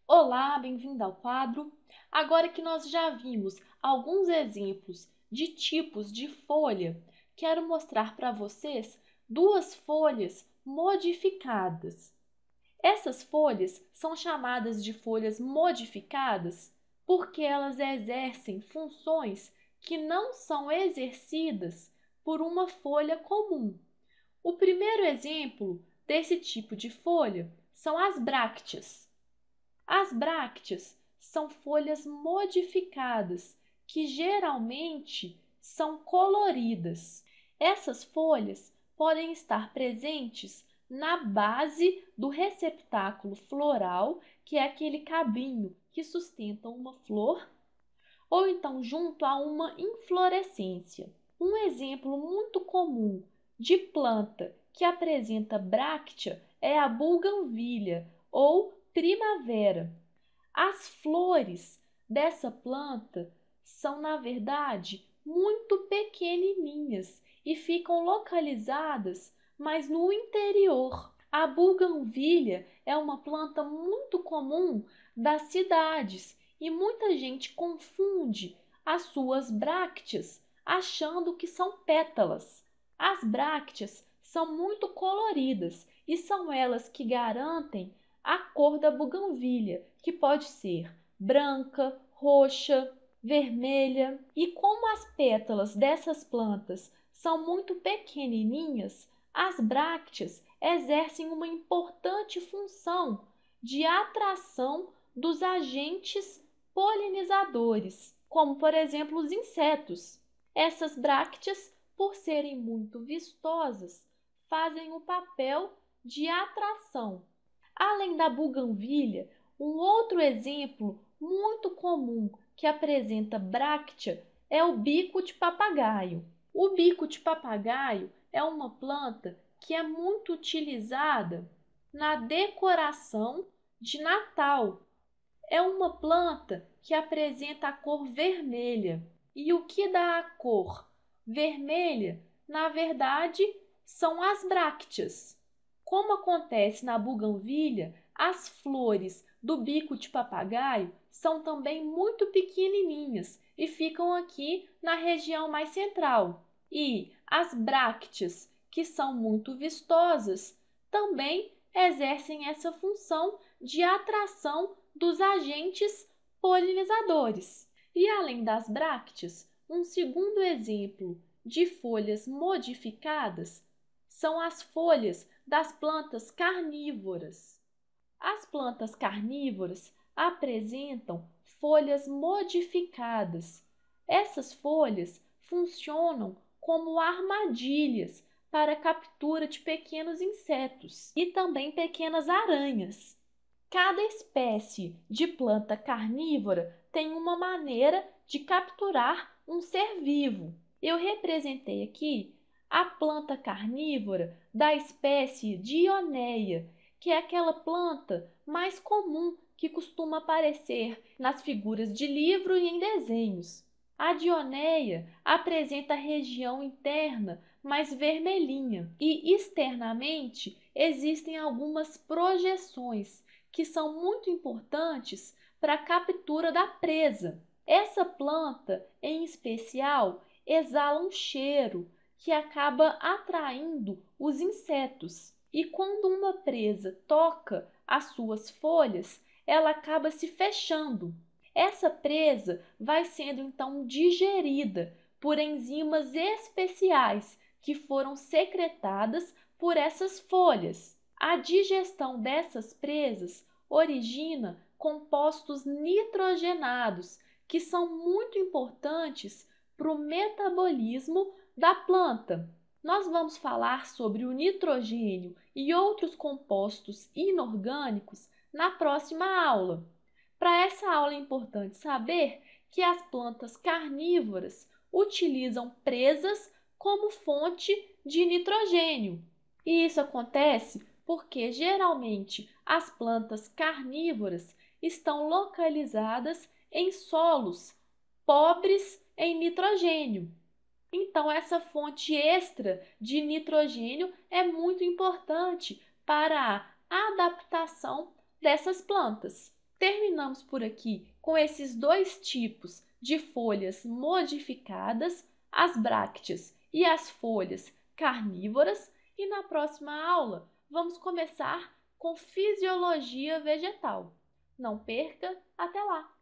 Olá, bem-vindo ao quadro. Agora que nós já vimos alguns exemplos de tipos de folha, quero mostrar para vocês duas folhas modificadas. Essas folhas são chamadas de folhas modificadas porque elas exercem funções que não são exercidas por uma folha comum. O primeiro exemplo desse tipo de folha são as brácteas. As brácteas são folhas modificadas que geralmente são coloridas. Essas folhas podem estar presentes na base do receptáculo floral, que é aquele cabinho que sustenta uma flor, ou então junto a uma inflorescência. Um exemplo muito comum de planta que apresenta bráctea é a buganvília ou primavera. As flores dessa planta são, na verdade, muito pequenininhas e ficam localizadas mais no interior. A buganvília é uma planta muito comum das cidades e muita gente confunde as suas brácteas achando que são pétalas. As brácteas são muito coloridas e são elas que garantem a cor da buganvília, que pode ser branca, roxa, vermelha. E como as pétalas dessas plantas são muito pequenininhas, as brácteas exercem uma importante função de atração dos agentes polinizadores, como por exemplo os insetos. Essas brácteas, por serem muito vistosas, fazem o papel de atração. Além da buganvília, um outro exemplo muito comum que apresenta bráctea é o bico de papagaio. O bico de papagaio é uma planta que é muito utilizada na decoração de Natal. É uma planta que apresenta a cor vermelha. E o que dá a cor vermelha, na verdade, são as brácteas. Como acontece na buganvília, as flores do bico de papagaio são também muito pequenininhas e ficam aqui na região mais central. E as brácteas, que são muito vistosas, também exercem essa função de atração dos agentes polinizadores. E além das brácteas, um segundo exemplo de folhas modificadas são as folhas das plantas carnívoras. As plantas carnívoras apresentam folhas modificadas. Essas folhas funcionam como armadilhas para a captura de pequenos insetos e também pequenas aranhas. Cada espécie de planta carnívora tem uma maneira de capturar um ser vivo. Eu representei aqui a planta carnívora da espécie Dioneia, que é aquela planta mais comum que costuma aparecer nas figuras de livro e em desenhos. A Dioneia apresenta a região interna mais vermelhinha e externamente existem algumas projeções que são muito importantes para a captura da presa. Essa planta, em especial, exala um cheiro que acaba atraindo os insetos. E quando uma presa toca as suas folhas, ela acaba se fechando. Essa presa vai sendo então digerida por enzimas especiais que foram secretadas por essas folhas. A digestão dessas presas origina compostos nitrogenados, que são muito importantes para o metabolismo da planta. Nós vamos falar sobre o nitrogênio e outros compostos inorgânicos na próxima aula. Para essa aula é importante saber que as plantas carnívoras utilizam presas como fonte de nitrogênio. E isso acontece porque geralmente as plantas carnívoras estão localizadas em solos pobres em nitrogênio. Então, essa fonte extra de nitrogênio é muito importante para a adaptação dessas plantas. Terminamos por aqui com esses dois tipos de folhas modificadas, as bracteas e as folhas carnívoras, e na próxima aula vamos começar com fisiologia vegetal. Não perca, até lá!